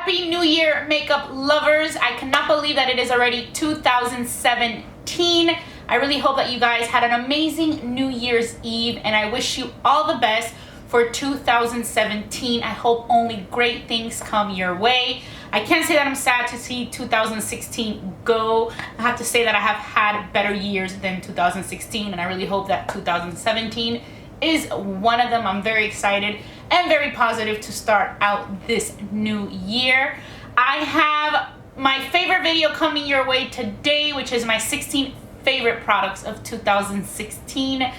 Happy New Year, makeup lovers. I cannot believe that it is already 2017. I really hope that you guys had an amazing New Year's Eve, and I wish you all the best for 2017. I hope only great things come your way. I can't say that I'm sad to see 2016 go. I have to say that I have had better years than 2016, and I really hope that 2017 is one of them. I'm very excited and very positive to start out this new year. I have my favorite video coming your way today, which is my 16 favorite products of 2016.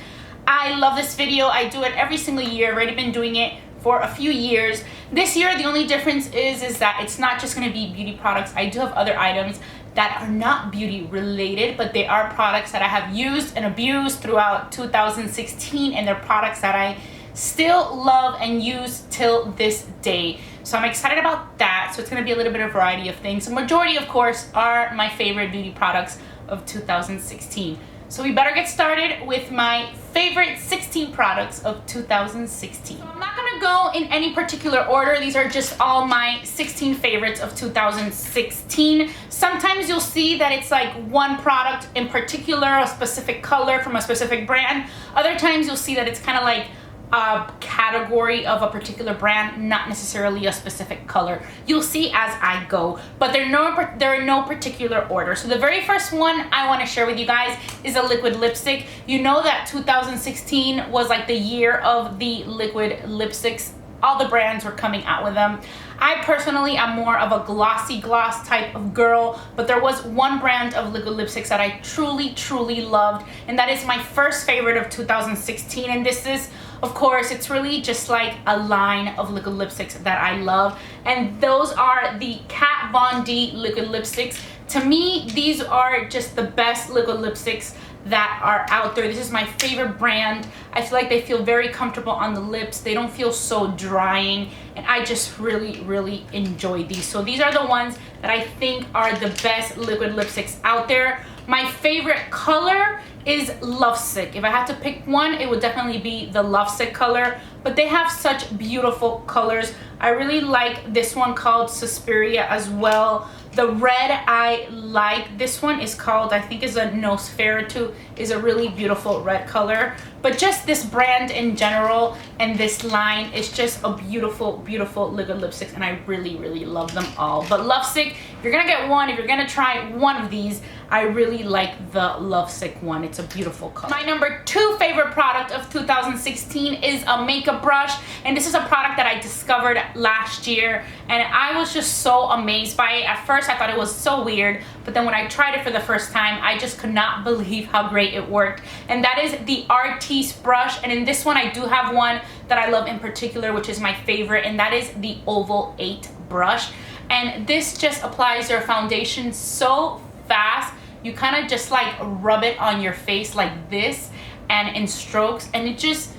I love this video. I do it every single year. I've already been doing it for a few years. This year, the only difference is that it's not just going to be beauty products. I do have other items that are not beauty related, but they are products that I have used and abused throughout 2016, and they're products that I still love and use till this day. So I'm excited about that. So it's going to be a little bit of variety of things. The majority, of course, are my favorite beauty products of 2016. So we better get started with my favorite 16 products of 2016. So I'm not gonna go in any particular order. These are just all my 16 favorites of 2016. Sometimes you'll see that it's like one product in particular, a specific color from a specific brand. Other times you'll see that it's kind of like a category of a particular brand, not necessarily a specific color. You'll see as I go, but they're in no particular order. So the very first one I want to share with you guys is a liquid lipstick. You know that 2016 was like the year of the liquid lipsticks. All the brands were coming out with them. I personally am more of a glossy gloss type of girl, but there was one brand of liquid lipsticks that I truly loved, and that is my first favorite of 2016. And this is, of course, it's really just like a line of liquid lipsticks that I love, and those are the Kat Von D liquid lipsticks. To me, these are just the best liquid lipsticks that are out there. This is my favorite brand. I feel like they feel very comfortable on the lips. They don't feel so drying, and I just really enjoy these. So these are the ones that I think are the best liquid lipsticks out there. My favorite color is Lovesick. If I had to pick one, it would definitely be the Lovesick color, but they have such beautiful colors. I really like this one called Suspiria as well. The red I like. This one is called, I think is a Nosferatu, is a really beautiful red color. But just this brand in general and this line is just a beautiful liquid lipstick, and I really love them all. But Lovesick, if you're gonna get one, if you're gonna try one of these, I really like the Lovesick one. It's a beautiful color. My number 2 favorite product of 2016 is a makeup brush, and this is a product that I discovered last year, and I was just so amazed by it. At first I thought it was so weird, but then when I tried it for the first time, I just could not believe how great it worked. And that is the Artis brush, and in this one I do have one that I love in particular, which is my favorite, and that is the Oval 8 brush. And this just applies your foundation so fast. You kind of just like rub it on your face like this and in strokes, and it just,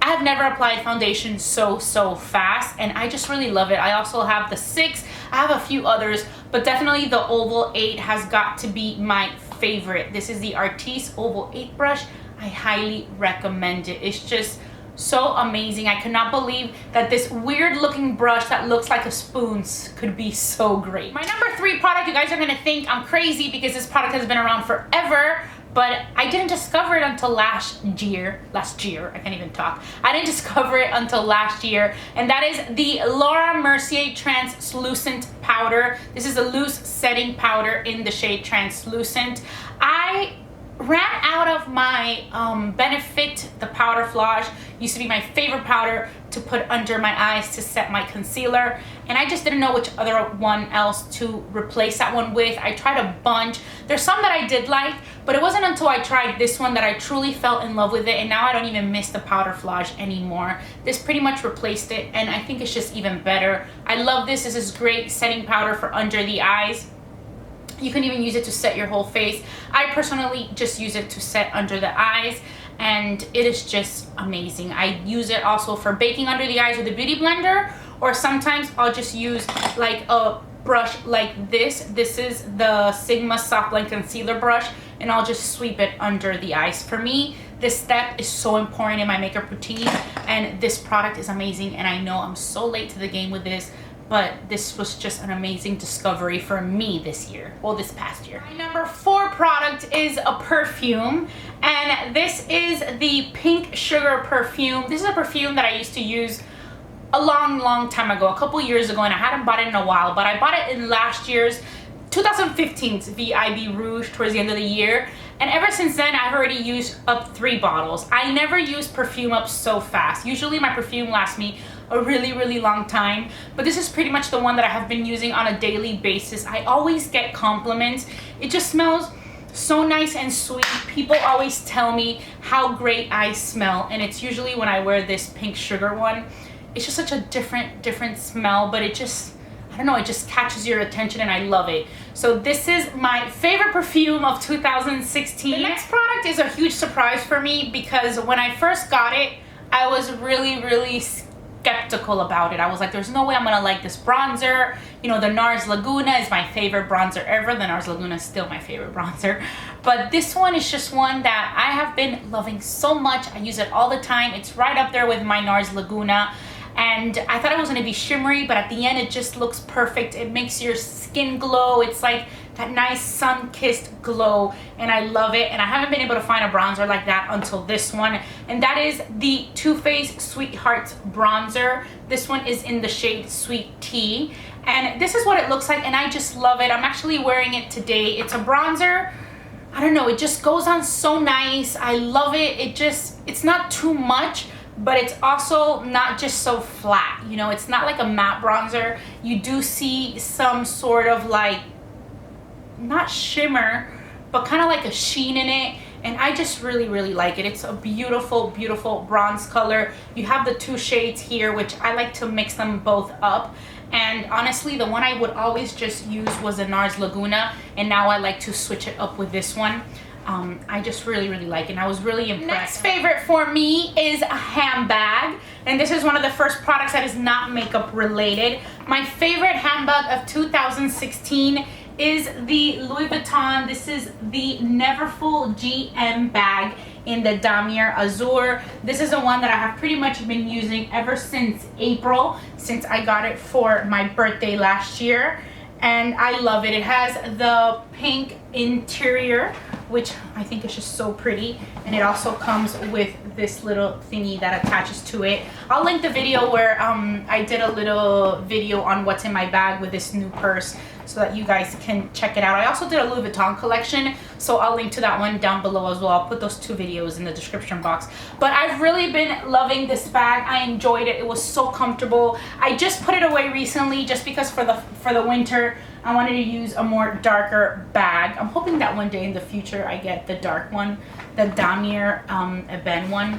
I have never applied foundation so fast, and I just really love it. I also have the 6. I have a few others, but definitely the Oval 8 has got to be my favorite. This is the Artis Oval 8 brush. I highly recommend it. It's just so amazing. I could not believe that this weird looking brush that looks like a spoon could be so great. My number 3 product, you guys are gonna think I'm crazy because this product has been around forever, but I didn't discover it until last year. I can't even talk. I didn't discover it until last year, and that is the Laura Mercier Translucent Powder. This is a loose setting powder in the shade Translucent. I ran out of my Benefit, the powder flage. Used to be my favorite powder to put under my eyes to set my concealer, and I just didn't know which other one else to replace that one with. I tried a bunch. There's some that I did like, but it wasn't until I tried this one that I truly fell in love with it, and now I don't even miss the powder flage anymore. This pretty much replaced it, and I think it's just even better. I love this. This is great setting powder for under the eyes. You can even use it to set your whole face. I personally just use it to set under the eyes, and it is just amazing. I use it also for baking under the eyes with a beauty blender, or sometimes I'll just use like a brush like this. This is the Sigma Soft Blend Concealer brush, and I'll just sweep it under the eyes. For me, this step is so important in my makeup routine, and this product is amazing, and I know I'm so late to the game with this, but this was just an amazing discovery for me this year, well, this past year. My number 4 product is a perfume, and this is the Pink Sugar perfume. This is a perfume that I used to use a long time ago, a couple years ago, and I hadn't bought it in a while, but I bought it in last year's 2015's VIB Rouge towards the end of the year, and ever since then I've already used up 3 bottles. I never use perfume up so fast. Usually my perfume lasts me a really long time, but this is pretty much the one that I have been using on a daily basis. I always get compliments. It just smells so nice and sweet. People always tell me how great I smell, and it's usually when I wear this Pink Sugar one. It's just such a different smell, but it just, I don't know, it just catches your attention and I love it. So this is my favorite perfume of 2016. The next product is a huge surprise for me because when I first got it, I was really skeptical about it. I was like, there's no way I'm gonna like this bronzer. You know, the NARS Laguna is my favorite bronzer ever. The NARS Laguna is still my favorite bronzer. But this one is just one that I have been loving so much. I use it all the time. It's right up there with my NARS Laguna. And I thought it was going to be shimmery, but at the end it just looks perfect. It makes your skin glow. It's like that nice sun-kissed glow, and I love it. And I haven't been able to find a bronzer like that until this one, and that is the Too Faced Sweethearts bronzer. This one is in the shade Sweet Tea, and this is what it looks like, and I just love it. I'm actually wearing it today. It's a bronzer. I don't know, it just goes on so nice. I love it. It's not too much, but it's also not just so flat. You know, it's not like a matte bronzer. You do see some sort of like, not shimmer, but kind of like a sheen in it. And I just really like it. It's a beautiful bronze color. You have the 2 shades here, which I like to mix them both up. And honestly, the one I would always just use was the NARS Laguna, and now I like to switch it up with this one. I just really like it, and I was really impressed. Next favorite for me is a handbag, and this is one of the first products that is not makeup related. My favorite handbag of 2016 is the Louis Vuitton. This is the Neverfull GM bag in the Damier Azure. This is the one that I have pretty much been using ever since April, since I got it for my birthday last year, and I love it. It has the pink interior, which I think is just so pretty, and it also comes with this little thingy that attaches to it. I'll link the video where I did a little video on what's in my bag with this new purse, so that you guys can check it out. I also did a Louis Vuitton collection, so I'll link to that one down below as well. I'll put those 2 videos in the description box. But I've really been loving this bag. I enjoyed it. It was so comfortable. I just put it away recently just because for the winter I wanted to use a more darker bag. I'm hoping that one day in the future I get the dark one, the Damier Ebene one.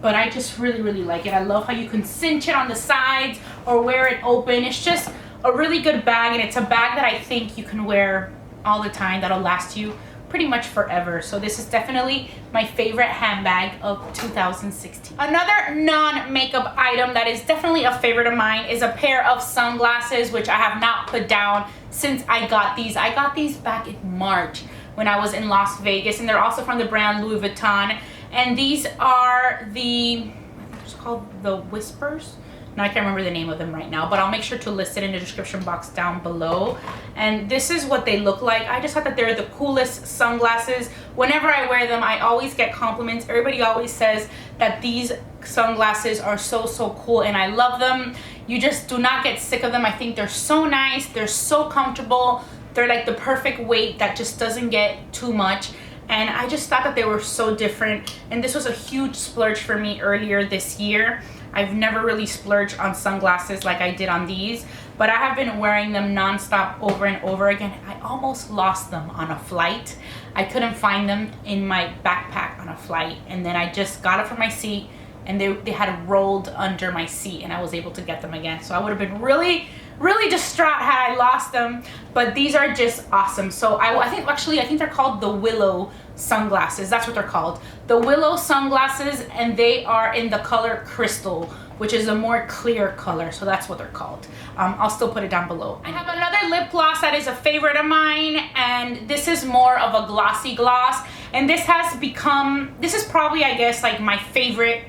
But I just really like it. I love how you can cinch it on the sides or wear it open. It's just a really good bag, and it's a bag that I think you can wear all the time. That'll last you pretty much forever. So this is definitely my favorite handbag of 2016. Another non-makeup item that is definitely a favorite of mine is a pair of sunglasses, which I have not put down since I got these. I got these back in March when I was in Las Vegas, and they're also from the brand Louis Vuitton. And these are the, I think it's called the Whispers. Now I can't remember the name of them right now, but I'll make sure to list it in the description box down below. And this is what they look like. I just thought that they're the coolest sunglasses. Whenever I wear them, I always get compliments. Everybody always says that these sunglasses are so cool, and I love them. You just do not get sick of them. I think they're so nice. They're so comfortable. They're like the perfect weight that just doesn't get too much. And I just thought that they were so different. And this was a huge splurge for me earlier this year. I've never really splurged on sunglasses like I did on these, but I have been wearing them nonstop over and over again. I almost lost them on a flight. I couldn't find them in my backpack on a flight, and then I just got it from my seat, and they had rolled under my seat, and I was able to get them again. So I would have been really distraught had I lost them, but these are just awesome. So I think they're called the Willow sunglasses. That's what they're called, the Willow sunglasses, and they are in the color Crystal, which is a more clear color. So that's what they're called. I'll still put it down below. I have another lip gloss that is a favorite of mine, and this is more of a glossy gloss, and this is probably, I guess, like my favorite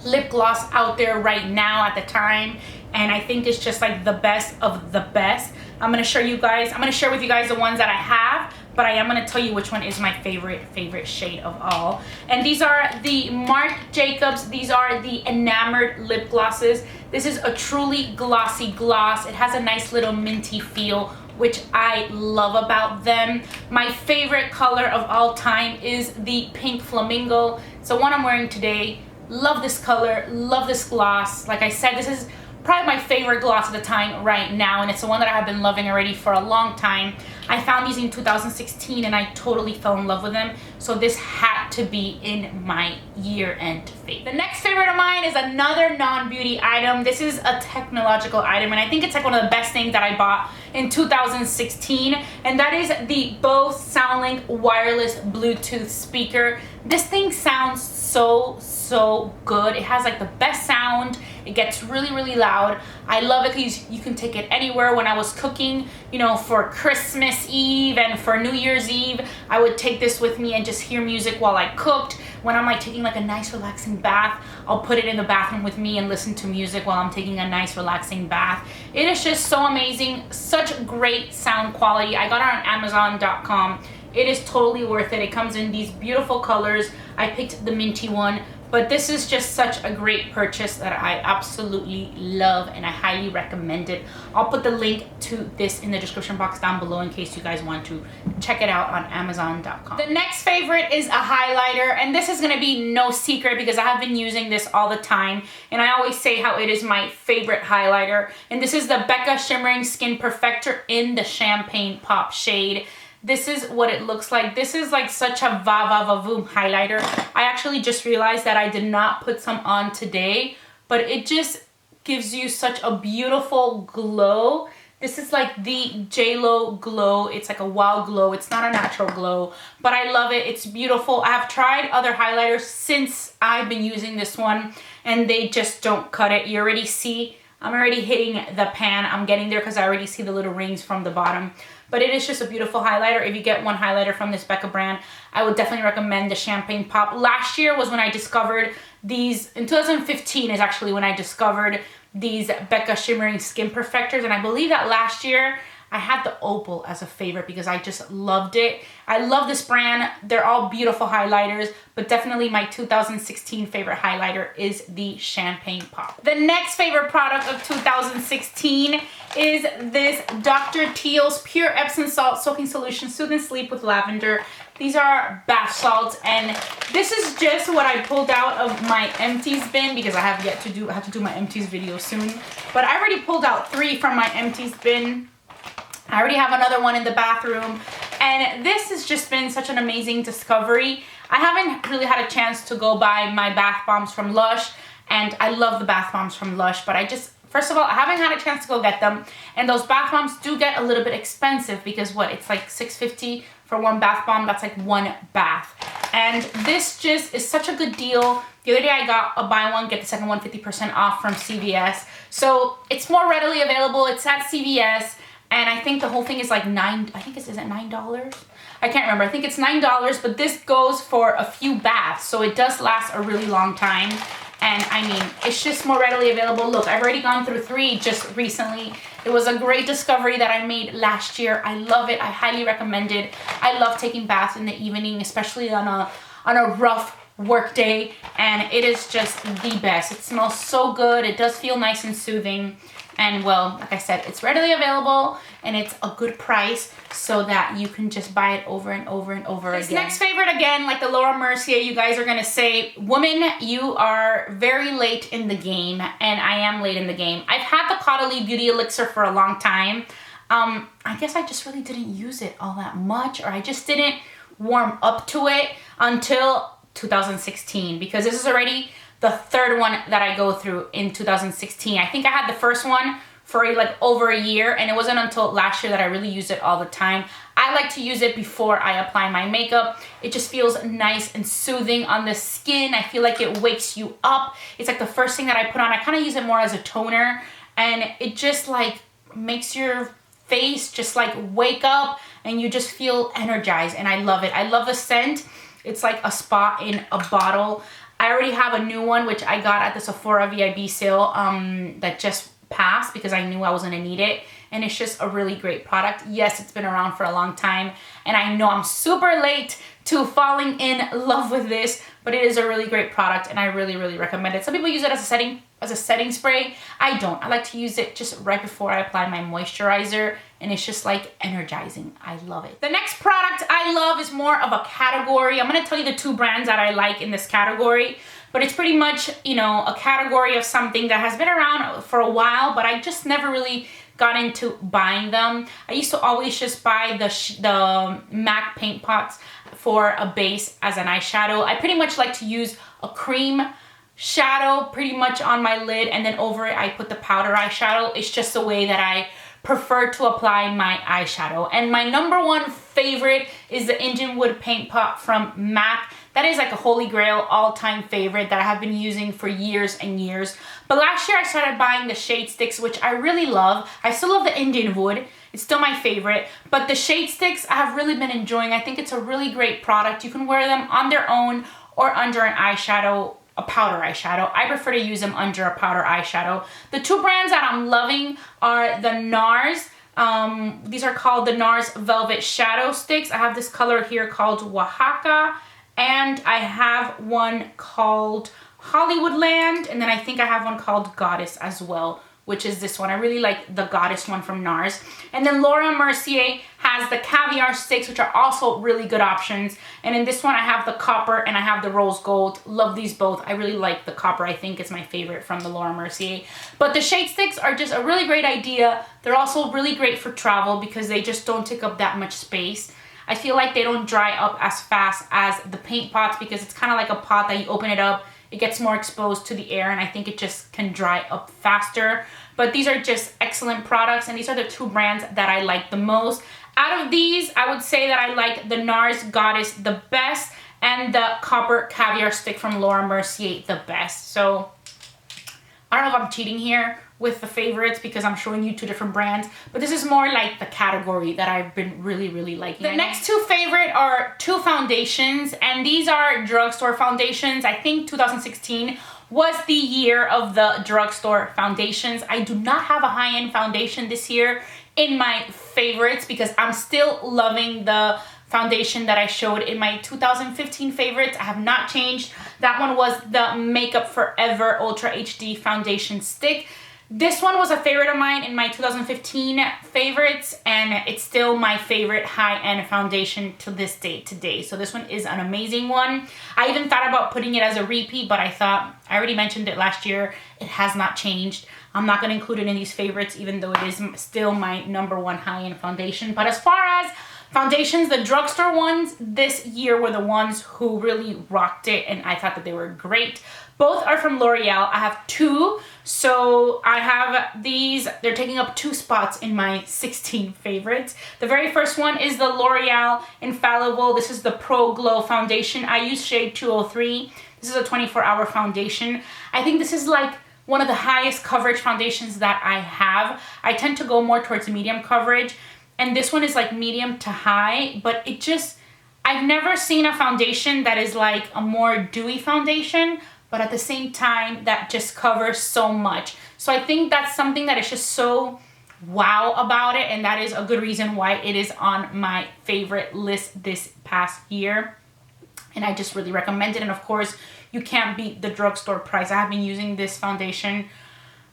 lip gloss out there right now at the time, and I think it's just like the best of the best. I'm gonna share with you guys the ones that I have, but I am gonna tell you which one is my favorite shade of all. And these are the Marc Jacobs. These are the Enamored lip glosses. This is a truly glossy gloss. It has a nice little minty feel, which I love about them. My favorite color of all time is the Pink Flamingo. It's the one I'm wearing today. Love this color, love this gloss. Like I said, this is probably my favorite gloss of the time right now, and it's the one that I have been loving already for a long time. I found these in 2016 and I totally fell in love with them, so this had to be in my year-end favorite. The next favorite of mine is another non-beauty item. This is a technological item, and I think it's like one of the best things that I bought in 2016, and that is the Bose SoundLink wireless Bluetooth speaker. This thing sounds so good. It has like the best sound. It gets really loud. I love it because you can take it anywhere. When I was cooking, you know, for Christmas Eve and for New Year's Eve, I would take this with me and just hear music while I cooked. When I'm like taking like a nice relaxing bath, I'll put it in the bathroom with me and listen to music while I'm taking a nice relaxing bath. It is just so amazing. Such great sound quality. I got it on Amazon.com. It is totally worth it. It comes in these beautiful colors. I picked the minty one, but this is just such a great purchase that I absolutely love, and I highly recommend it. I'll put the link to this in the description box down below in case you guys want to check it out on Amazon.com. The next favorite is a highlighter, and this is gonna be no secret because I have been using this all the time, and I always say how it is my favorite highlighter. And this is the Becca Shimmering Skin Perfector in the Champagne Pop shade. This is what it looks like. This is like such a va-va-va-voom highlighter. I actually just realized that I did not put some on today, but it just gives you such a beautiful glow. This is like the J-Lo glow. It's like a wild glow. It's not a natural glow, but I love it. It's beautiful. I have tried other highlighters since I've been using this one, and they just don't cut it. You already see, I'm already hitting the pan. I'm getting there because I already see the little rings from the bottom. But it is just a beautiful highlighter. If you get one highlighter from this Becca brand, I would definitely recommend the Champagne Pop. Last year was when I discovered these. In 2015 is actually when I discovered these Becca Shimmering Skin Perfectors. And I believe that last year I had the Opal as a favorite because I just loved it. I love this brand. They're all beautiful highlighters, but definitely my 2016 favorite highlighter is the Champagne Pop. The next favorite product of 2016 is this Dr. Teal's Pure Epsom Salt Soaking Solution Soothe and Sleep with Lavender. These are bath salts, and this is just what I pulled out of my empties bin because I have to do my empties video soon. But I already pulled out 3 from my empties bin. I already have another one in the bathroom, and this has just been such an amazing discovery. I haven't really had a chance to go buy my bath bombs from Lush, and I love the bath bombs from Lush, but first of all, I haven't had a chance to go get them, and those bath bombs do get a little bit expensive because what, it's like $6.50 for one bath bomb. That's like one bath, and this just is such a good deal. The other day I got a buy one get the second one 50% off from CVS, so it's more readily available. It's at CVS. And I think the whole thing is like is it $9? I can't remember. I think it's $9, but this goes for a few baths, so it does last a really long time. And I mean, it's just more readily available. Look, I've already gone through 3 just recently. It was a great discovery that I made last year. I love it. I highly recommend it. I love taking baths in the evening, especially on a rough work day, and it is just the best. It smells so good. It does feel nice and soothing. And well, like I said, it's readily available and it's a good price so that you can just buy it over and over and over again. This next favorite, again, like the Laura Mercier, you guys are gonna say, woman, you are very late in the game, and I am late in the game. I've had the Caudalie Beauty Elixir for a long time. I guess I just really didn't use it all that much, or I just didn't warm up to it until 2016, because this is already the 3rd one that I go through in 2016. I think I had the first one for like over a year, and it wasn't until last year that I really used it all the time. I like to use it before I apply my makeup. It just feels nice and soothing on the skin. I feel like it wakes you up. It's like the first thing that I put on. I kind of use it more as a toner, and it just like makes your face just like wake up and you just feel energized, and I love it. I love the scent. It's like a spa in a bottle. I already have a new one, which I got at the Sephora VIB sale that just passed because I knew I was gonna need it. And it's just a really great product. Yes, it's been around for a long time, and I know I'm super late to falling in love with this, but it is a really great product, and I really, really recommend it. Some people use it as a setting spray. I don't. I like to use it just right before I apply my moisturizer, and it's just like energizing. I love it. The next product I love is more of a category. I'm gonna tell you the 2 brands that I like in this category, but it's pretty much, you know, a category of something that has been around for a while, but I just never really got into buying them. I used to always just buy the MAC paint pots for a base as an eyeshadow. I pretty much like to use a cream shadow pretty much on my lid, and then over it I put the powder eyeshadow. It's just the way that I prefer to apply my eyeshadow. And my #1 favorite is the Indian Wood paint pot from MAC. That is like a holy grail all-time favorite that I have been using for years and years. But last year I started buying the Shadesticks, which I really love. I still love the Indian Wood. It's still my favorite. But the Shadesticks I have really been enjoying. I think it's a really great product. You can wear them on their own or under an eyeshadow, a powder eyeshadow. I prefer to use them under a powder eyeshadow. The 2 brands that I'm loving are the NARS. These are called the NARS Velvet Shadow Sticks. I have this color here called Oaxaca, and I have one called Hollywoodland, and then I think I have one called Goddess as well, which is this one. I really like the Goddess one from NARS. And then Laura Mercier has the Caviar sticks, which are also really good options. And in this one, I have the copper and I have the rose gold. Love these both. I really like the copper. I think it's my favorite from the Laura Mercier. But the Shadesticks are just a really great idea. They're also really great for travel because they just don't take up that much space. I feel like they don't dry up as fast as the paint pots because it's kind of like a pot that you open it up, it gets more exposed to the air, and I think it just can dry up faster. But these are just excellent products, and these are the 2 brands that I like the most. Out of these, I would say that I like the NARS Goddess the best and the Copper Caviar stick from Laura Mercier the best. So I don't know if I'm cheating here with the favorites because I'm showing you 2 different brands, but this is more like the category that I've been really, really liking. The next 2 favorite are 2 foundations, and these are drugstore foundations. I think 2016 was the year of the drugstore foundations. I do not have a high-end foundation this year in my favorites because I'm still loving the foundation that I showed in my 2015 favorites. I have not changed. That one was the Makeup Forever Ultra HD foundation stick. This one was a favorite of mine in my 2015 favorites, and it's still my favorite high-end foundation to this day today. So this one is an amazing one. I even thought about putting it as a repeat, but I thought, I already mentioned it last year, it has not changed. I'm not going to include it in these favorites, even though it is still my #1 high-end foundation. But as far as foundations, the drugstore ones this year were the ones who really rocked it, and I thought that they were great. Both are from L'Oreal. I have 2, so I have these. They're taking up 2 spots in my 16 favorites. The very first one is the L'Oreal Infallible. This is the Pro Glow foundation. I use shade 203. This is a 24-hour foundation. I think this is like one of the highest coverage foundations that I have. I tend to go more towards medium coverage, and this one is like medium to high, but it just, I've never seen a foundation that is like a more dewy foundation, but at the same time that just covers so much. So I think that's something that is just so wow about it, and that is a good reason why it is on my favorite list this past year. And I just really recommend it. And of course, you can't beat the drugstore price. I have been using this foundation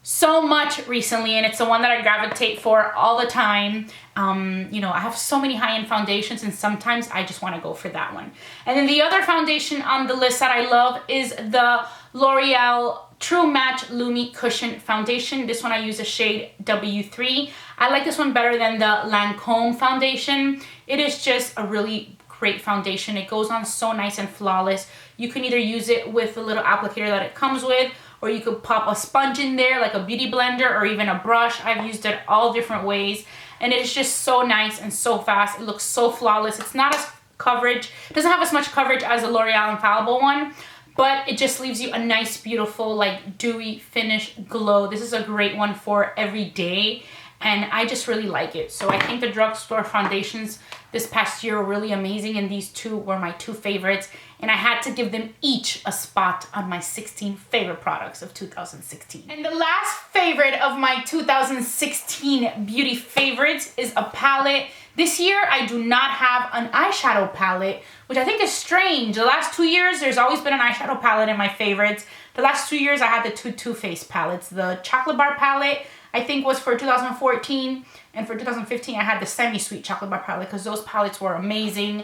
so much recently, and it's the one that I gravitate for all the time. You know, I have so many high-end foundations, and sometimes I just want to go for that one. And then the other foundation on the list that I love is the L'Oreal True Match Lumi Cushion Foundation. This one I use a shade W3. I like this one better than the Lancome foundation. It is just a really great foundation. It goes on so nice and flawless. You can either use it with the little applicator that it comes with, or you could pop a sponge in there like a beauty blender, or even a brush. I've used it all different ways, and it is just so nice and so fast. It looks so flawless. It's not as coverage, it doesn't have as much coverage as the L'Oreal Infallible one, but it just leaves you a nice, beautiful, like dewy finish glow. This is a great one for every day. and I just really like it. So I think the drugstore foundations this past year were really amazing, and these two were my two favorites, and I had to give them each a spot on my 16 favorite products of 2016. And the last favorite of my 2016 beauty favorites is a palette. This year I do not have an eyeshadow palette, which I think is strange. The last 2 years there's always been an eyeshadow palette in my favorites. The last 2 years I had the two Too Faced palettes. The chocolate bar palette I think was for 2014, and for 2015 I had the semi-sweet chocolate bar palette because those palettes were amazing.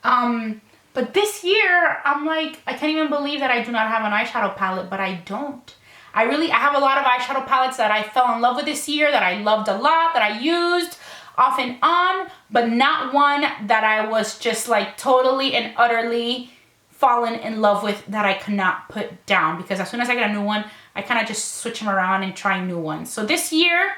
But this year I'm like, I can't even believe that I do not have an eyeshadow palette, but I don't. I have a lot of eyeshadow palettes that I fell in love with this year, that I loved a lot, that I used off and on, but not one that I was just like totally and utterly fallen in love with, that I could not put down, because as soon as I get a new one, I kind of just switch them around and try new ones. So this year,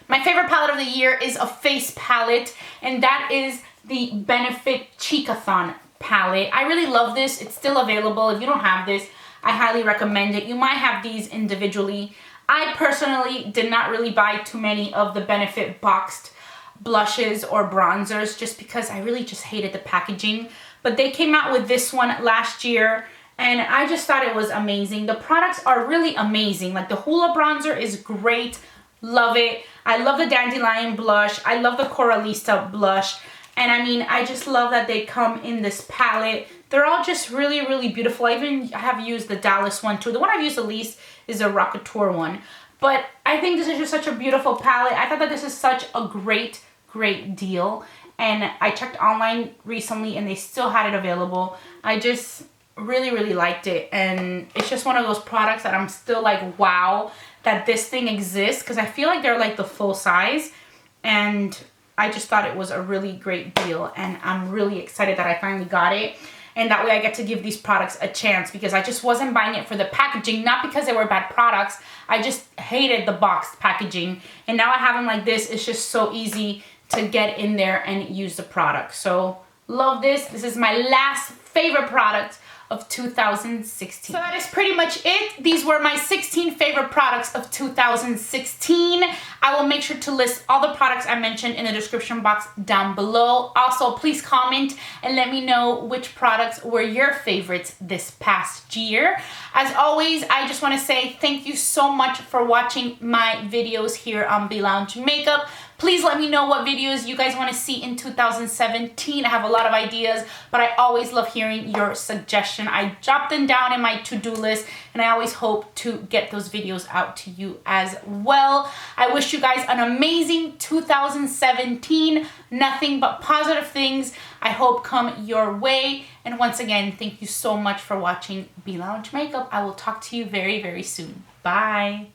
my favorite palette of the year is a face palette, and that is the Benefit Cheekathon palette. I really love this. It's still available. If you don't have this, I highly recommend it. You might have these individually. I personally did not really buy too many of the Benefit boxed blushes or bronzers just because I really just hated the packaging. But they came out with this one last year, and I just thought it was amazing. The products are really amazing. Like the Hoola bronzer is great. Love it. I love the Dandelion blush. I love the Coralista blush. And I mean, I just love that they come in this palette. They're all just really, really beautiful. I have used the Dallas one too. The one I've used the least is the Rockateur one. But I think this is just such a beautiful palette. I thought that this is such a great, great deal. And I checked online recently and they still had it available. I just really, really liked it. And it's just one of those products that I'm still like, wow, that this thing exists. Because I feel like they're like the full size. And I just thought it was a really great deal. And I'm really excited that I finally got it. And that way I get to give these products a chance, because I just wasn't buying it for the packaging, not because they were bad products. I just hated the boxed packaging. And now I have them like this. It's just so easy to get in there and use the product. So love this. This is my last favorite product of 2016. So that is pretty much it. These were my 16 favorite products of 2016. I will make sure to list all the products I mentioned in the description box down below. Also, please comment and let me know which products were your favorites this past year. As always, I just want to say thank you so much for watching my videos here on Be Lounge Makeup. Please let me know what videos you guys want to see in 2017. I have a lot of ideas, but I always love hearing your suggestion. I jot them down in my to-do list, and I always hope to get those videos out to you as well. I wish you guys an amazing 2017. Nothing but positive things I hope come your way. And once again, thank you so much for watching Be Lounge Makeup. I will talk to you very, very soon. Bye.